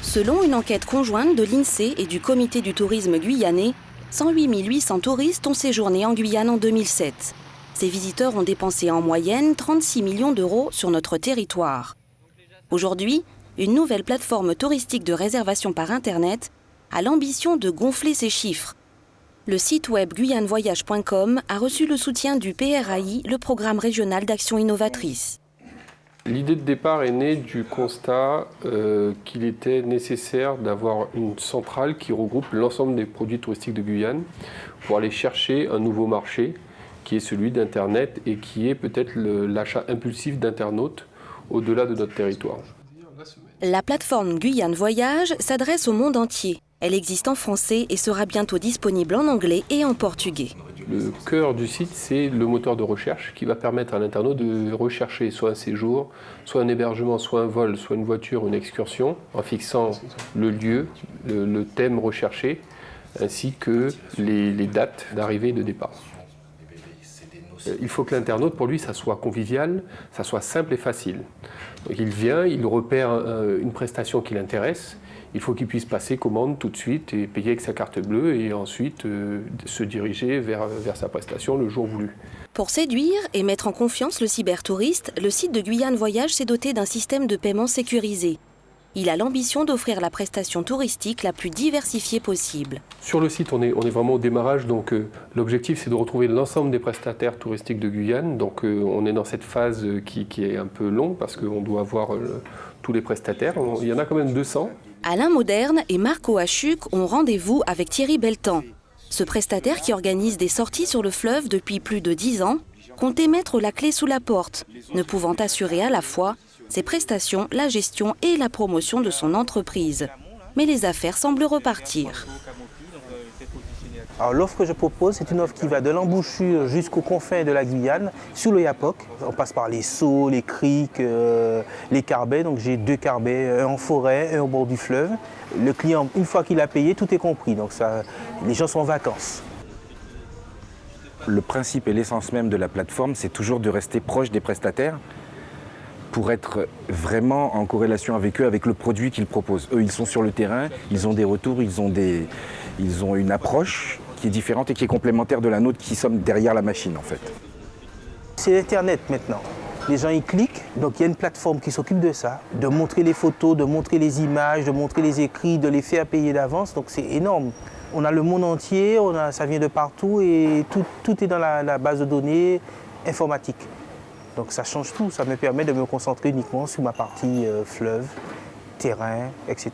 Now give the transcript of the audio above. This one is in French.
Selon une enquête conjointe de l'INSEE et du Comité du tourisme guyanais, 108 800 touristes ont séjourné en Guyane en 2007. Ces visiteurs ont dépensé en moyenne 36 millions d'euros sur notre territoire. Aujourd'hui, une nouvelle plateforme touristique de réservation par Internet a l'ambition de gonfler ces chiffres. Le site web guyanevoyage.com a reçu le soutien du PRAI, le programme régional d'action innovatrice. L'idée de départ est née du constat qu'il était nécessaire d'avoir une centrale qui regroupe l'ensemble des produits touristiques de Guyane pour aller chercher un nouveau marché qui est celui d'Internet et qui est peut-être l'achat impulsif d'internautes au-delà de notre territoire. La plateforme Guyane Voyage s'adresse au monde entier. Elle existe en français et sera bientôt disponible en anglais et en portugais. Le cœur du site, c'est le moteur de recherche qui va permettre à l'internaute de rechercher soit un séjour, soit un hébergement, soit un vol, soit une voiture, une excursion, en fixant le lieu, le thème recherché, ainsi que les dates d'arrivée et de départ. Il faut que l'internaute, pour lui, ça soit convivial, ça soit simple et facile. Donc il vient, il repère une prestation qui l'intéresse. Il faut qu'il puisse passer commande tout de suite et payer avec sa carte bleue et ensuite se diriger vers sa prestation le jour voulu. Pour séduire et mettre en confiance le cybertouriste, le site de Guyane Voyage s'est doté d'un système de paiement sécurisé. Il a l'ambition d'offrir la prestation touristique la plus diversifiée possible. Sur le site, on est vraiment au démarrage, donc l'objectif c'est de retrouver l'ensemble des prestataires touristiques de Guyane. Donc on est dans cette phase qui est un peu longue parce qu'on doit avoir tous les prestataires. Il y en a quand même 200. Alain Moderne et Marc Oachuc ont rendez-vous avec Thierry Beltan. Ce prestataire qui organise des sorties sur le fleuve depuis plus de 10 ans comptait mettre la clé sous la porte, ne pouvant assurer à la fois ses prestations, la gestion et la promotion de son entreprise. Mais les affaires semblent repartir. Alors l'offre que je propose, c'est une offre qui va de l'embouchure jusqu'aux confins de la Guyane, sur le Yapoc. On passe par les sauts, les criques, les carbets. Donc j'ai 2 carbets, un en forêt, un au bord du fleuve. Le client, une fois qu'il a payé, tout est compris. Donc les gens sont en vacances. Le principe et l'essence même de la plateforme, c'est toujours de rester proche des prestataires pour être vraiment en corrélation avec eux, avec le produit qu'ils proposent. Eux, ils sont sur le terrain, ils ont des retours, ils ont une approche qui est différente et qui est complémentaire de la nôtre qui sommes derrière la machine en fait. C'est Internet maintenant. Les gens y cliquent, donc il y a une plateforme qui s'occupe de ça, de montrer les photos, de montrer les images, de montrer les écrits, de les faire payer d'avance, donc c'est énorme. On a le monde entier, ça vient de partout et tout est dans la base de données informatique. Donc ça change tout, ça me permet de me concentrer uniquement sur ma partie fleuve, terrain, etc.